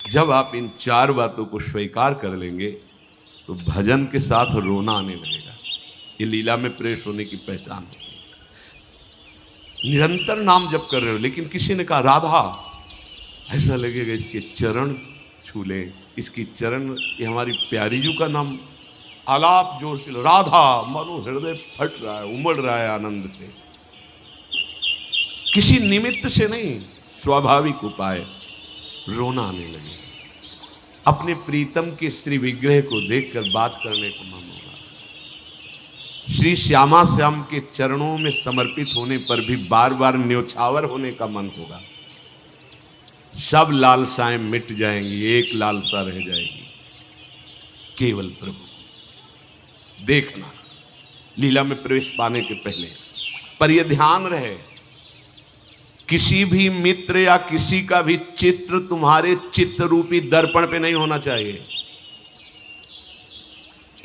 जब आप इन चार बातों को स्वीकार कर लेंगे तो भजन के साथ रोना आने लगेगा। ये लीला में प्रवेश होने की पहचान होती है। निरंतर नाम जप कर रहे हो, लेकिन किसी ने कहा राधा, ऐसा लगेगा इसके चरण छू ले, इसकी चरण, ये हमारी प्यारी जू का नाम, आलाप जोर से राधा, मानो हृदय फट रहा है, उमड़ रहा है आनंद से। किसी निमित्त से नहीं, स्वाभाविक उपाय, रोना आने लगे। अपने प्रीतम के श्री विग्रह को देखकर बात करने का मन होगा। श्री श्यामा श्याम के चरणों में समर्पित होने पर भी बार बार न्योछावर होने का मन होगा। सब लालसाएं मिट जाएंगी, एक लालसा रह जाएगी, केवल प्रभु को देखना लीला में प्रवेश पाने के पहले। पर यह ध्यान रहे, किसी भी मित्र या किसी का भी चित्र तुम्हारे चित्त रूपी दर्पण पे नहीं होना चाहिए।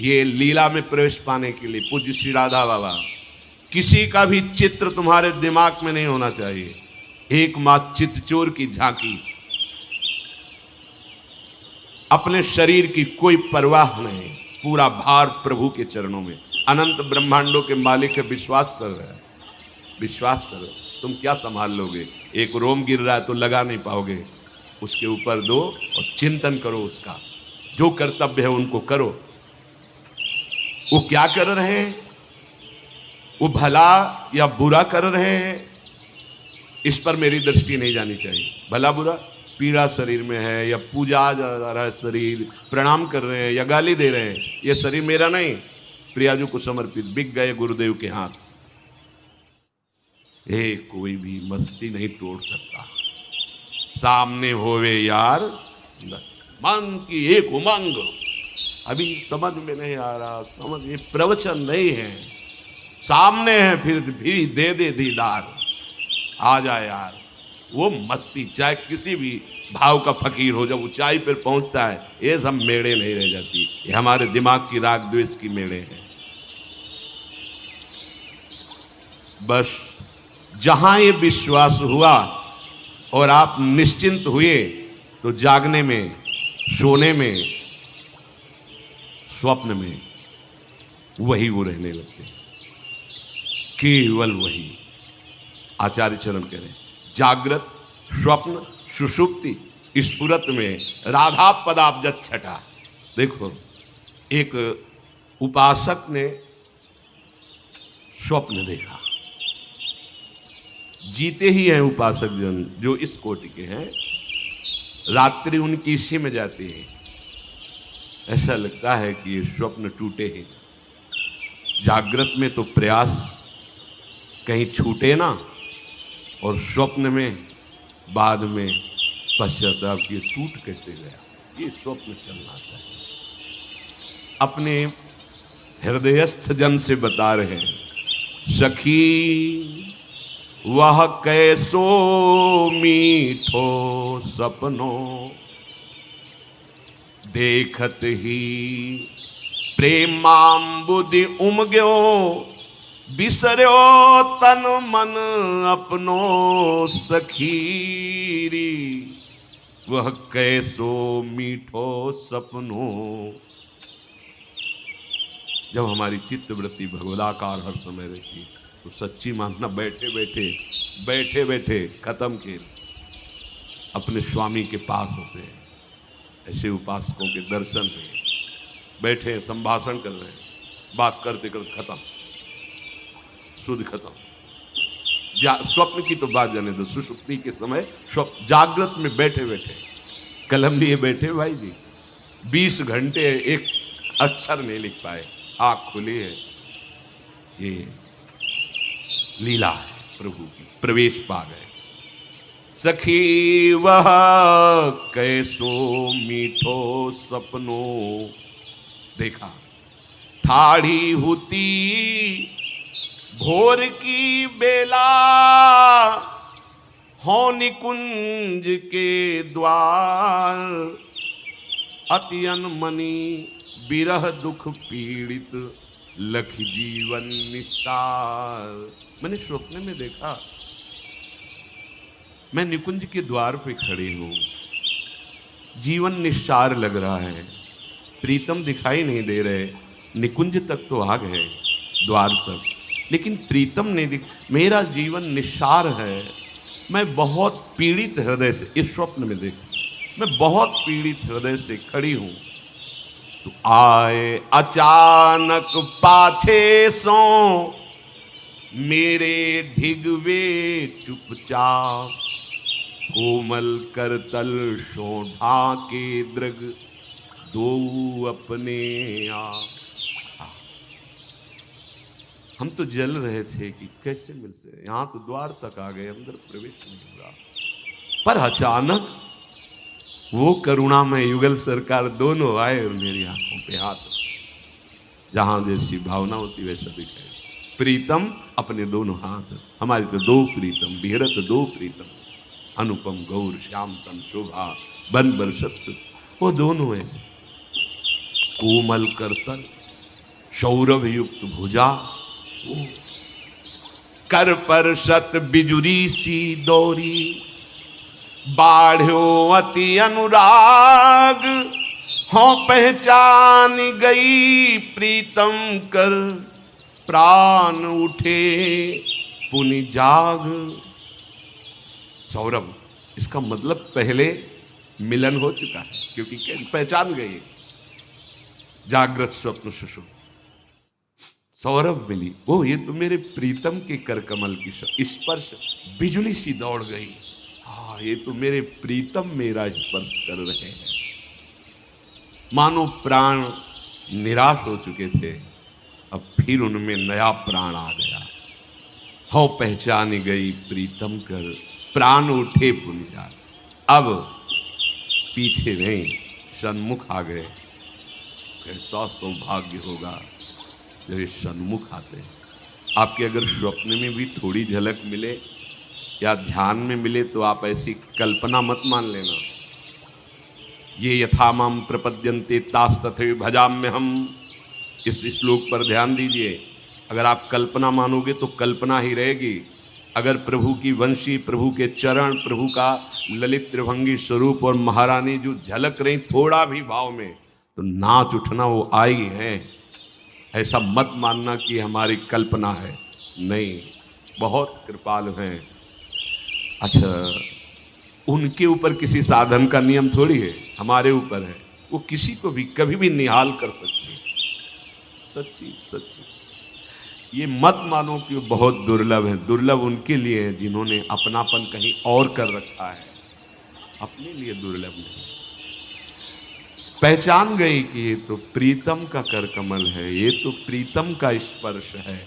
ये लीला में प्रवेश पाने के लिए पूज्य श्री राधा बाबा, किसी का भी चित्र तुम्हारे दिमाग में नहीं होना चाहिए। एकमात्र चित्तचोर की झांकी, अपने शरीर की कोई परवाह नहीं, पूरा भार प्रभु के चरणों में। अनंत ब्रह्मांडों के मालिक है, विश्वास कर रहा है, विश्वास करो। तुम क्या संभाल लोगे? एक रोम गिर रहा है तो लगा नहीं पाओगे, उसके ऊपर दो और चिंतन करो उसका। जो कर्तव्य है उनको करो। वो क्या कर रहे हैं, वो भला या बुरा कर रहे हैं, इस पर मेरी दृष्टि नहीं जानी चाहिए। भला बुरा, पीड़ा शरीर में है या पूजा जा रहा है शरीर, प्रणाम कर रहे हैं या गाली दे रहे हैं, ये शरीर मेरा नहीं, प्रियाजू को समर्पित, बिक गए गुरुदेव के हाथ। कोई भी मस्ती नहीं तोड़ सकता। सामने होवे यार, मन की एक उमंग। अभी समझ में नहीं आ रहा, समझ, ये प्रवचन नहीं है, सामने है, फिर भी दे दे दीदार, आ जाए यार। वो मस्ती, चाहे किसी भी भाव का फकीर हो, जब ऊंचाई पर पहुंचता है, ये सब मेड़े नहीं रह जाती। ये हमारे दिमाग की राग द्वेष की मेड़े हैं। बस जहां ये विश्वास हुआ और आप निश्चिंत हुए, तो जागने में, सोने में, स्वप्न में वही वो रहने लगते, केवल वही। आचार्य चरण कह रहे, जागृत, स्वप्न, सुषुप्ति, स्फुरत में राधा पदाब्ज छटा। देखो, एक उपासक ने स्वप्न देखा, जीते ही हैं उपासक जन जो इस कोटि के हैं, रात्रि उनकी इसी में जाती है। ऐसा लगता है कि ये स्वप्न टूटे ही। जागृत में तो प्रयास कहीं छूटे ना, और स्वप्न में बाद में पश्चाताप कि टूट कैसे गया। ये स्वप्न चलना चाहिए। अपने हृदयस्थ जन से बता रहे हैं, सखी वह कैसो मीठो सपनो, देखत ही प्रेमांबुदि उमग्यो, बिसर्यो तन मन अपनो सखीरी। वह कैसो मीठो सपनो। जब हमारी चित्तवृत्ति भगवदाकार हर समय रहती है, तो सच्ची मानना, बैठे बैठे खत्म खेल अपने स्वामी के पास होते हैं। ऐसे उपासकों के दर्शन में बैठे हैं, संभाषण कर रहे हैं, बात करते करते खत्म, शुद्ध खत्म। स्वप्न की तो बात जाने दो, सुषुप्ति के समय, जागृत में बैठे बैठे कलम लिए बैठे भाई जी, 20 घंटे एक अक्षर नहीं लिख पाए, आँख खुली है। ये लीला है प्रभु की, प्रवेश पा गए। सखी वह कैसो मीठो सपनो, देखा ठाड़ी होती भोर की बेला, हो निकुंज के द्वार, अति अनमनी बिरह दुख पीड़ित, लख जीवन निसार। मैंने स्वप्न में देखा, मैं निकुंज के द्वार पे खड़ी हूं, जीवन निस्सार लग रहा है, प्रीतम दिखाई नहीं दे रहे, निकुंज तक तो आ गए, द्वार तक, लेकिन प्रीतम नहीं दिख। मेरा जीवन निस्सार है, मैं बहुत पीड़ित हृदय से, इस स्वप्न में देख, मैं बहुत पीड़ित हृदय से खड़ी हूं। तो आए अचानक पाछे सो मेरे ढिगवे चुपचाप, कोमल करतल सो ढाके दृग दो अपने आप। हम तो जल रहे थे कि कैसे मिल से, यहां तो द्वार तक आ गए, अंदर प्रवेश नहीं हुआ। पर अचानक वो करुणामय युगल सरकार दोनों आए और मेरी आंखों पे हाथ, जहां जैसी भावना होती वैसा दिखाई। प्रीतम अपने दोनों हाथ, हमारी तो दो प्रीतम, बिहरत दो प्रीतम, अनुपम गौर श्याम तन शोभा बन बरसत सुख, वो दोनों ऐसे कोमल करतल सौरभ युक्त भुजा, कर पर सत बिजुरी सी दौरी, बाढ़ो अति अनुराग, हो पहचान गई प्रीतम कर, प्राण उठे पुनि जाग। सौरभ, इसका मतलब पहले मिलन हो चुका है, क्योंकि पहचान गई, जागृत स्वप्न सुषुप्त, सौरभ मिली। वो ये तो मेरे प्रीतम के कर कमल की स्पर्श, बिजली सी दौड़ गई। हाँ, ये तो मेरे प्रीतम मेरा स्पर्श कर रहे हैं। मानो प्राण निराश हो चुके थे, अब फिर उनमें नया प्राण आ गया। हो पहचानी गई प्रीतम कर, प्राण उठे पुनिजा। अब पीछे नहीं, सन्मुख आ गए। कैसा सौभाग्य होगा जब ये सन्मुख आते हैं। आपके अगर स्वप्न में भी थोड़ी झलक मिले या ध्यान में मिले तो आप ऐसी कल्पना मत मान लेना। ये यथा माम प्रपद्यन्ते तास तथैव भजाम्य हम, इस श्लोक पर ध्यान दीजिए। अगर आप कल्पना मानोगे तो कल्पना ही रहेगी। अगर प्रभु की वंशी, प्रभु के चरण, प्रभु का ललित त्रिभंगी स्वरूप और महारानी जो झलक रही थोड़ा भी भाव में, तो नाच उठना वो आई है। ऐसा मत मानना कि हमारी कल्पना है, नहीं, बहुत कृपालु हैं। अच्छा, उनके ऊपर किसी साधन का नियम थोड़ी है, हमारे ऊपर है। वो किसी को भी कभी भी निहाल कर सकते हैं। सच्ची सच्ची ये मत मानो कि वो बहुत दुर्लभ है। दुर्लभ उनके लिए है जिन्होंने अपनापन कहीं और कर रखा है, अपने लिए दुर्लभ नहीं। पहचान गई कि ये तो प्रीतम का कर कमल है, ये तो प्रीतम का स्पर्श है।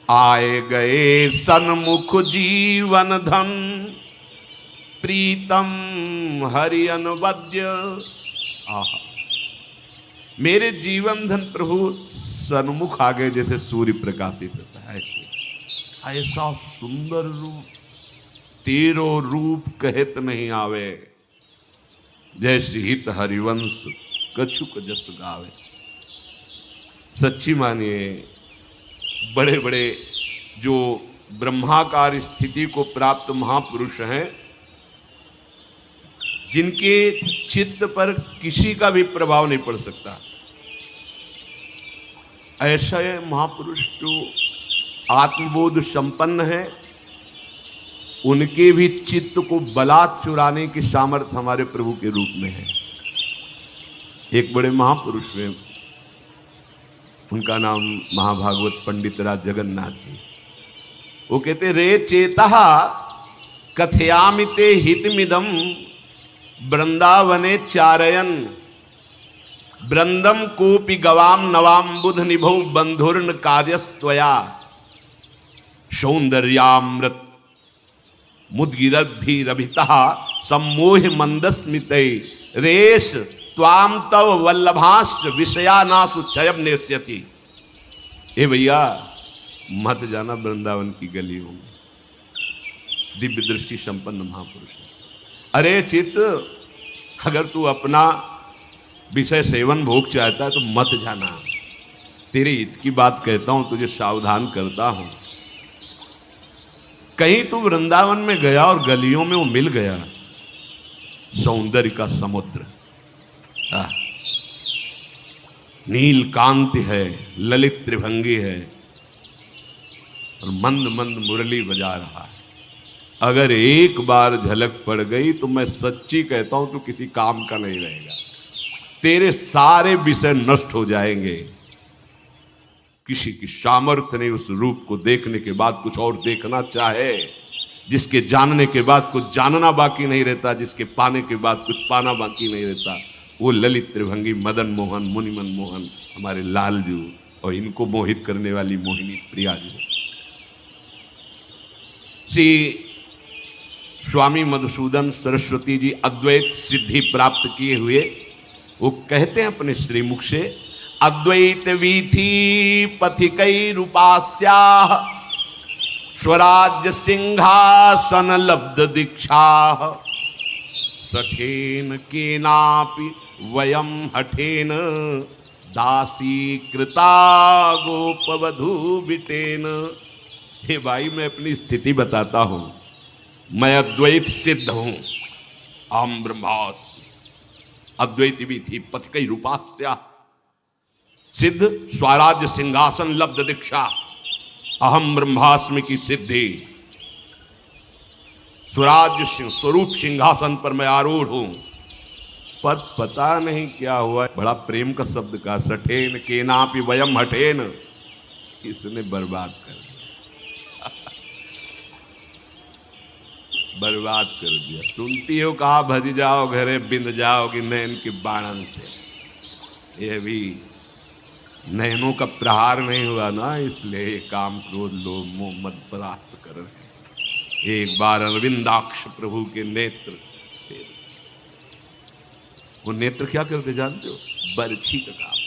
आए गए सन्मुख जीवन धन, प्रीतम हरि अनुबद्य। आहा, मेरे जीवन धन प्रभु सन्मुख आ गए, जैसे सूर्य प्रकाशित होता है ऐसे। ऐसा सुंदर रूप, तेरो रूप कहत नहीं आवे, जैसे हित हरिवंश कछुक जस गावे। सच्ची मानिए, बड़े बड़े जो ब्रह्माकार स्थिति को प्राप्त महापुरुष हैं, जिनके चित्त पर किसी का भी प्रभाव नहीं पड़ सकता, ऐसा महापुरुष जो आत्मबोध संपन्न है, उनके भी चित्त को बलात् चुराने की सामर्थ्य हमारे प्रभु के रूप में है। एक बड़े महापुरुष हैं, उनका नाम महाभागवत पंडित राज जगन्नाथ जी। वो कहते, रे चेता कथयामिते हितमिदम वृंदावने चारयन, वृंदम कोपि गवाम नवाम बुध निभौ बंधुर्न कार्यस्त्वया, सौंदर्यामृत मुद्गिरद्भिरभिता सम्मोह मंदस्मिते, रेश त्वाम तव वल्लभाश्च विषयानासु क्षयम नेष्यति। ए भैया, मत जाना वृंदावन की गलियों में। दिव्य दृष्टि संपन्न महापुरुष। अरे चित्त, अगर तू अपना विषय सेवन भोग चाहता है तो मत जाना। तेरे हित की बात कहता हूं, तुझे सावधान करता हूं। कहीं तू वृंदावन में गया और गलियों में वो मिल गया, सौंदर्य का समुद्र, नील कांति है, ललित त्रिभंगी है और मंद मंद मुरली बजा रहा है। अगर एक बार झलक पड़ गई तो मैं सच्ची कहता हूं तो किसी काम का नहीं रहेगा, तेरे सारे विषय नष्ट हो जाएंगे। किसी की सामर्थ्य नहीं उस रूप को देखने के बाद कुछ और देखना चाहे, जिसके जानने के बाद कुछ जानना बाकी नहीं रहता, जिसके पाने के बाद कुछ पाना बाकी नहीं रहता। वो ललित त्रिभंगी मदन मोहन, मुनिमन मोहन, हमारे लालजू, और इनको मोहित करने वाली मोहिनी प्रिया जी। श्री स्वामी मधुसूदन सरस्वती जी अद्वैत सिद्धि प्राप्त किए हुए वो कहते हैं अपने श्रीमुख से, अद्वैत वीथि पथिकैरुपास्या स्वराज्य सिंहासन लब्ध दीक्षा सठेन केनापि वयम हठेन दासी कृता गोपवधू बिटेन। हे भाई, मैं अपनी स्थिति बताता हूं। मैं अद्वैत सिद्ध हूं, अहम ब्रह्मास्मि, अद्वैत वीथि पथिकैरुपास्या, सिद्ध स्वराज्य सिंहासन लब्ध दीक्षा, अहम ब्रह्मास्मि की सिद्धि, स्वराज्य स्वरूप सिंहासन पर मैं आरूढ़ हूं। पर पता नहीं क्या हुआ, बड़ा प्रेम का शब्द का, सठेन केनापि वयम हठेन, इसने बर्बाद कर दिया, बर्बाद कर दिया। सुनती हो कहा भज जाओ घरे बिंद जाओगी नैन के बाणन से। यह भी नैनों का प्रहार नहीं हुआ ना, इसलिए काम क्रोध लोभ मोह मद परास्त कर रहे। एक बार अरविंदाक्ष प्रभु के नेत्र, वो नेत्र क्या करते जानते हो? बरछी का काम,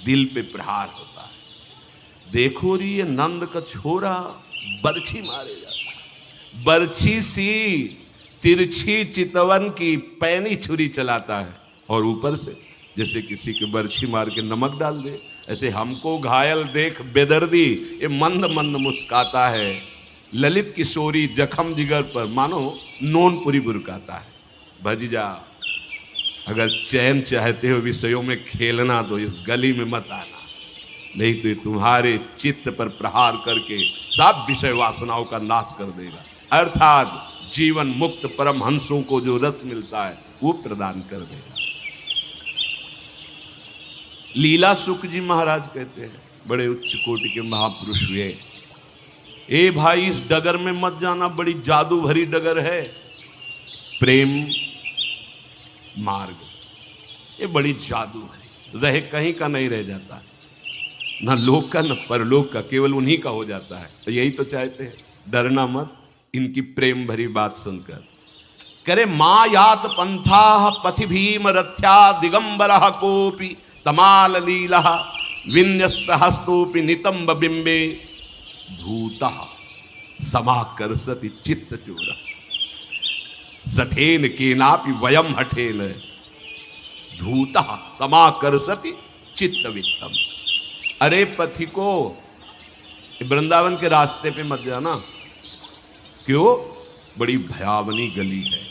दिल पे प्रहार होता है। देखो री ये नंद का छोरा बरछी मारे जाता है, बरछी सी तिरछी चितवन की पैनी छुरी चलाता है, और ऊपर से जैसे किसी के बरछी मार के नमक डाल दे, ऐसे हमको घायल देख बेदर्दी ये मंद मंद मुस्काता है। ललित किशोरी जखम जिगर पर मानो नोनपुरी बुरकाता है। भज जा, अगर चैन चाहते हो विषयों में खेलना तो इस गली में मत आना, नहीं तो ये तुम्हारे चित्त पर प्रहार करके सब विषय वासनाओं का नाश कर देगा। अर्थात जीवन मुक्त परमहंसों को जो रस मिलता है वो प्रदान कर देगा। लीला सुख जी महाराज कहते हैं, बड़े उच्च कोटि के महापुरुष हुए, ए भाई इस डगर में मत जाना, बड़ी जादू भरी डगर है, प्रेम मार्ग, ये बड़ी जादू भरी, रहे कहीं का नहीं रह जाता, न लोक का न परलोक का, केवल उन्हीं का हो जाता है। तो यही तो चाहते हैं, डरना मत इनकी प्रेम भरी बात सुनकर। करे मायात पंथा पथि भीम रथ्या दिगंबर कोपी तमाल लीला विन्यस्त हस्तोपि नितंब बिंबे धूता समाकर्षति चित्त चोर सठेन केनापि वयम हठेन धूता समाकर्षति चित्त वित्तम। अरे पथिको, वृंदावन के रास्ते पे मत जाना, क्यों? बड़ी भयावनी गली है।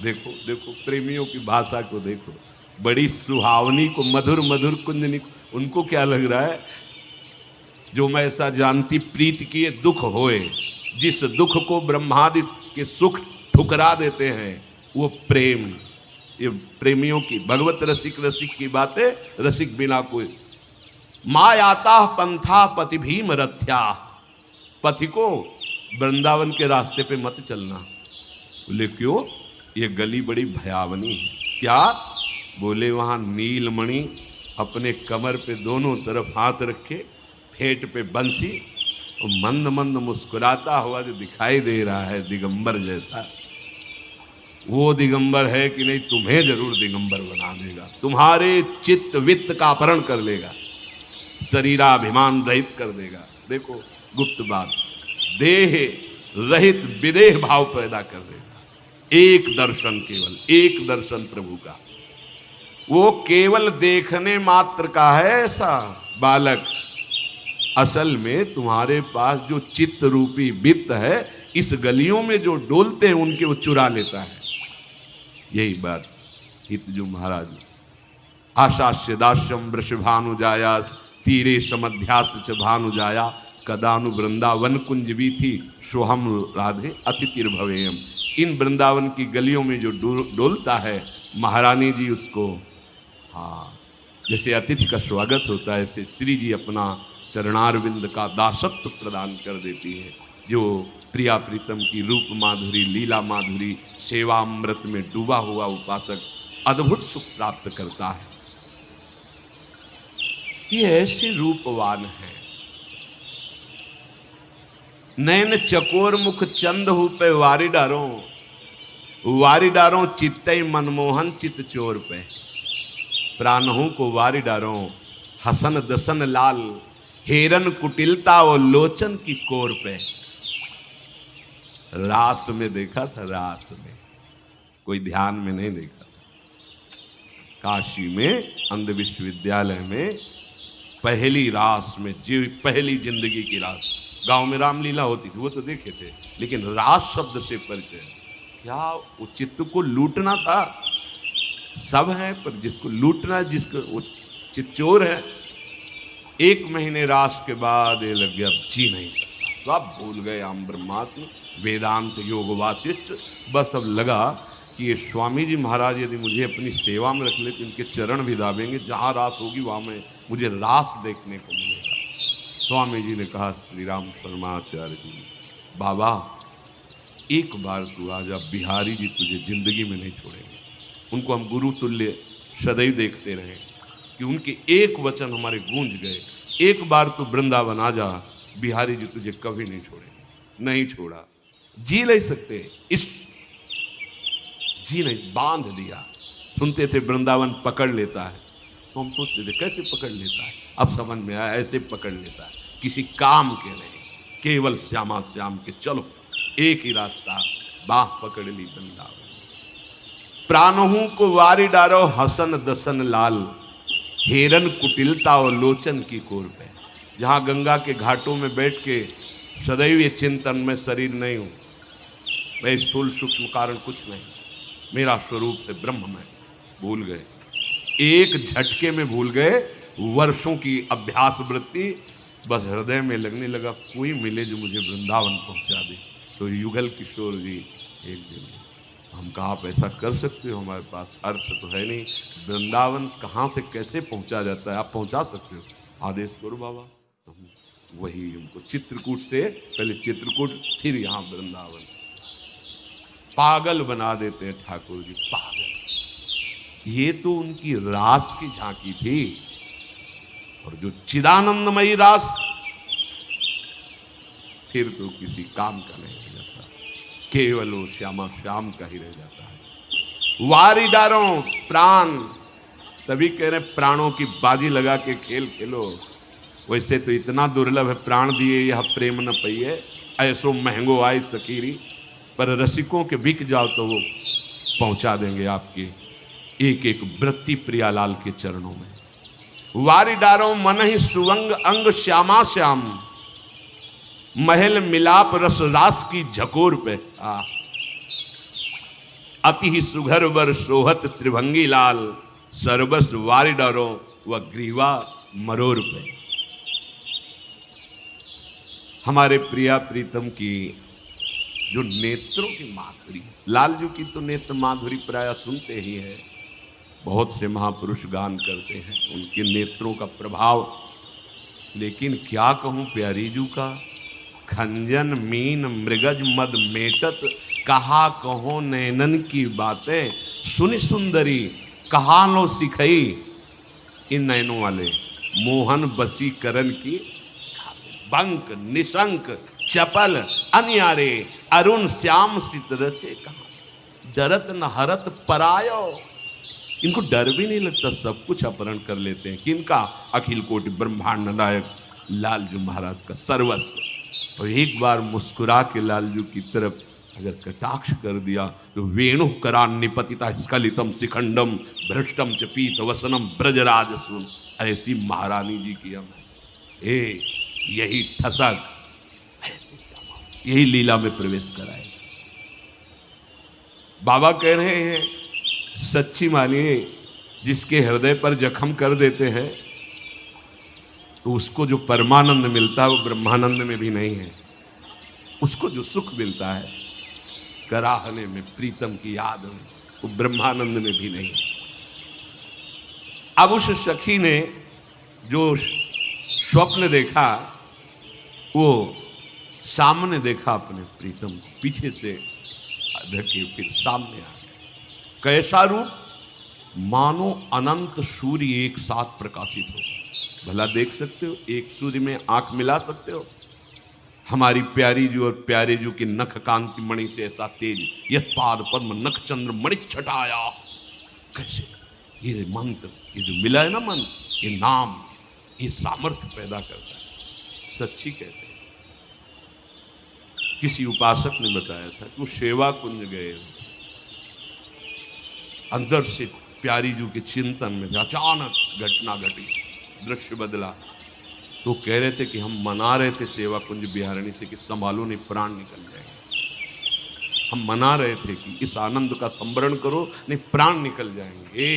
देखो देखो प्रेमियों की भाषा को देखो, बड़ी सुहावनी को, मधुर मधुर कुंजनी, उनको क्या लग रहा है? जो मैं ऐसा जानती प्रीत किए दुख होए, जिस दुख को ब्रह्मादि के सुख ठुकरा देते हैं वो प्रेम। ये प्रेमियों की, भगवत रसिक रसिक की बातें, रसिक बिना कोई। मायाता पंथा पति भीम रथ्या, पथिको वृंदावन के रास्ते पे मत चलना। बोले क्यों? ये गली बड़ी भयावनी है। क्या? बोले वहां नीलमणि अपने कमर पे दोनों तरफ हाथ रखे, फेंट पे बंसी, और मंद मंद मुस्कुराता हुआ जो दिखाई दे रहा है दिगंबर जैसा, वो दिगंबर है कि नहीं? तुम्हें जरूर दिगंबर बना देगा, तुम्हारे चित्त वित्त का अपहरण कर लेगा, शरीराभिमान रहित कर देगा। देखो गुप्त बात, देह रहित विदेह भाव पैदा कर देगा। एक दर्शन, केवल एक दर्शन प्रभु का, वो केवल देखने मात्र का है ऐसा बालक। असल में तुम्हारे पास जो चित्त रूपी वित्त है, इस गलियों में जो डोलते हैं उनके वो चुरा लेता है। यही बात हितजू महाराज, आशास्य दास्यम वृषभानुजायास तीरे समध्यास च भानुजाया कदानु वृंदावन कुंज वीथी सोहम राधे अतिथिर भवेयम। इन वृंदावन की गलियों में जो डोलता है महारानी जी उसको, हाँ, जैसे अतिथि का स्वागत होता है ऐसे श्री जी अपना चरणारविंद का दासत्व प्रदान कर देती है। जो प्रिया प्रीतम की रूप माधुरी, लीला माधुरी, सेवामृत में डूबा हुआ उपासक अद्भुत सुख प्राप्त करता है। ये ऐसे रूपवान है। नैन चकोर मुख चंद हु पे वारी डारो चित्तई मनमोहन चित चोर पे। प्राणहू को वारी डारो हसन दसन लाल हेरन कुटिलता और लोचन की कोर पे। रास में देखा था, रास में, कोई ध्यान में नहीं देखा था। काशी में अंध विश्वविद्यालय में पहली रास में, पहली जिंदगी की रास, गांव में रामलीला होती थी वो तो देखे थे, लेकिन रास शब्द से परिचय, क्या वो चित्त को लूटना था। सब है पर जिसको लूटना, जिसको वो चित्त चोर है। 1 महीने रास के बाद ये लग गया अब जी नहीं सकता, सब भूल गए आम ब्रह्मास्त्र वेदांत योग वासिष्ठ। बस अब लगा कि ये स्वामी जी महाराज यदि मुझे अपनी सेवा में रख ले तो इनके चरण भी दाबेंगे, जहाँ रास होगी वहाँ में मुझे रास देखने को मिलेगा। स्वामी जी ने कहा, श्री राम शर्माचार्य जी, बाबा एक बार तू आजा, बिहारी जी तुझे जिंदगी में नहीं छोड़ेंगे। उनको हम गुरु तुल्य सदैव देखते रहे कि उनके एक वचन हमारे गूंज गए। एक बार तू वृंदावन आजा, बिहारी जी तुझे कभी नहीं छोड़ेंगे। नहीं छोड़ा, जी नहीं सकते, इस जी नहीं, बांध दिया। सुनते थे वृंदावन पकड़ लेता है, तो हम सोचते थे कैसे पकड़ लेता है। अब समझ में आया, ऐसे पकड़ लेता है, किसी काम के नहीं, केवल श्यामा श्याम के। चलो एक ही रास्ता, बाह पकड़ ली वृंदावन। प्राणहू को वारी डारो हसन दसन लाल हेरन कुटिलता और लोचन की कोर पे। जहाँ गंगा के घाटों में बैठ के सदैव ये चिंतन में शरीर नहीं हूँ, मैं स्थूल सूक्ष्म कारण कुछ नहीं, मेरा स्वरूप है ब्रह्म में। भूल गए, एक झटके में भूल गए। वर्षों की अभ्यास वृत्ति, बस हृदय में लगने लगा कोई मिले जो मुझे वृंदावन पहुंचा दे। तो युगल किशोर जी एक दिन, हम कहा आप ऐसा कर सकते हो, हमारे पास अर्थ तो है नहीं, वृंदावन कहाँ से कैसे पहुंचा जाता है, आप पहुंचा सकते हो, आदेश करो बाबा। तो वही हमको चित्रकूट से, पहले चित्रकूट फिर यहाँ वृंदावन। पागल बना देते हैं ठाकुर जी, पागल। ये तो उनकी रास की झांकी थी, और जो चिदानंदमयी रास फिर तो किसी काम का नहीं रह जाता, केवल वो श्यामा श्याम का ही रह जाता है। वारी डारो प्राण, तभी कह रहे प्राणों की बाजी लगा के खेल खेलो। वैसे तो इतना दुर्लभ है, प्राण दिए यह प्रेम न पइए, ऐसो महंगो आए सकीरी। पर रसिकों के बिक जाओ तो वो पहुंचा देंगे आपके एक एक वृत्ति प्रियालाल के चरणों में। वारी डारो मन ही सुवंग अंग श्यामा श्याम, महल मिलाप रस रास की झकोर पे। अति ही सुघर वर सोहत त्रिभंगी लाल, सर्वस वारी डारो व ग्रीवा मरोर पे। हमारे प्रिया प्रीतम की जो नेत्रों की माधुरी, लालजू की तो नेत्र माधुरी प्राय सुनते ही है, बहुत से महापुरुष गान करते हैं उनके नेत्रों का प्रभाव। लेकिन क्या कहूँ प्यारी जू का, खंजन मीन मृगज मद मेटत, कहा कहो नैनन की बातें, सुनि सुंदरी कहा लो सिखई। इन नैनों वाले मोहन बसीकरण की बंक निशंक चपल अनियारे, अरुण श्याम सित रचे कहा, डरत न हरत परायो। इनको डर भी नहीं लगता, सब कुछ अपहरण कर लेते हैं। किनका? अखिल कोटि ब्रह्मांड नायक लालजू महाराज का सर्वस्व। और एक बार मुस्कुरा के लालजू की तरफ अगर कटाक्ष कर दिया तो वेणु करान निपतिता स्खलितम शिखंडम भ्रष्टम च पीत वसनम ब्रजराज सुन। ऐसी महारानी जी की हम, यही ठसक, ऐसी श्यामा, यही लीला में प्रवेश कराए। बाबा कह रहे हैं सच्ची मानिए, जिसके हृदय पर जख्म कर देते हैं तो उसको जो परमानंद मिलता है वो ब्रह्मानंद में भी नहीं है। उसको जो सुख मिलता है कराहने में, प्रीतम की याद में, वो ब्रह्मानंद में भी नहीं है। अब उस सखी ने जो स्वप्न देखा वो सामने देखा अपने प्रीतम, पीछे से ढके फिर सामने आ गए। कैसा रूप, मानो अनंत सूर्य एक साथ प्रकाशित हो। भला देख सकते हो, एक सूर्य में आंख मिला सकते हो? हमारी प्यारी जी और प्यारे जी की नख कांति मणि से ऐसा तेज, यह पाद पद्म नख चंद्र मणि छटाया। कैसे ये मंत्र, ये जो मिला है ना मन, ये नाम, ये सामर्थ्य पैदा करता है। सच्ची कहते हैं। किसी उपासक ने बताया था कि वो सेवा कुंज गए, अंदर से प्यारी जी के चिंतन में अचानक घटना घटी, दृश्य बदला। तो कह रहे थे कि हम मना रहे थे सेवा कुंज बिहारिणी से कि संभालो नहीं प्राण निकल जाएंगे। हम मना रहे थे कि इस आनंद का संवरण करो, नहीं प्राण निकल जाएंगे।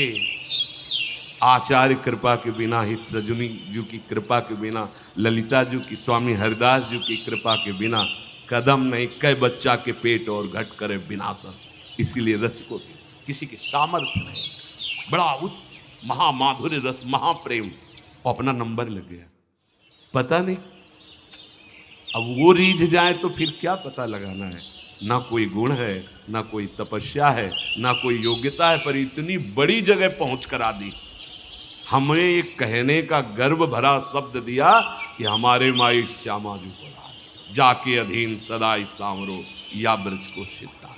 आचार्य कृपा के बिना, हित सजुनी जी की कृपा के बिना, ललिता जी की, स्वामी हरिदास जी की कृपा के बिना कदम नहीं, कै बच्चा के पेट और घट करे विनाशन। इसीलिए रसिकों की किसी की सामर्थ्य नहीं, बड़ा उच्च महामाधुर्य रस, महाप्रेम, और अपना नंबर लग गया। पता नहीं, अब वो रीझ जाए तो फिर क्या पता लगाना है। ना कोई गुण है, ना कोई तपस्या है, ना कोई योग्यता है, पर इतनी बड़ी जगह पहुंच करा दी। हमें एक कहने का गर्व भरा शब्द दिया कि हमारे माई श्यामा जी को जाके अधीन सदाई सांवरो या ब्रज को सिद्धा।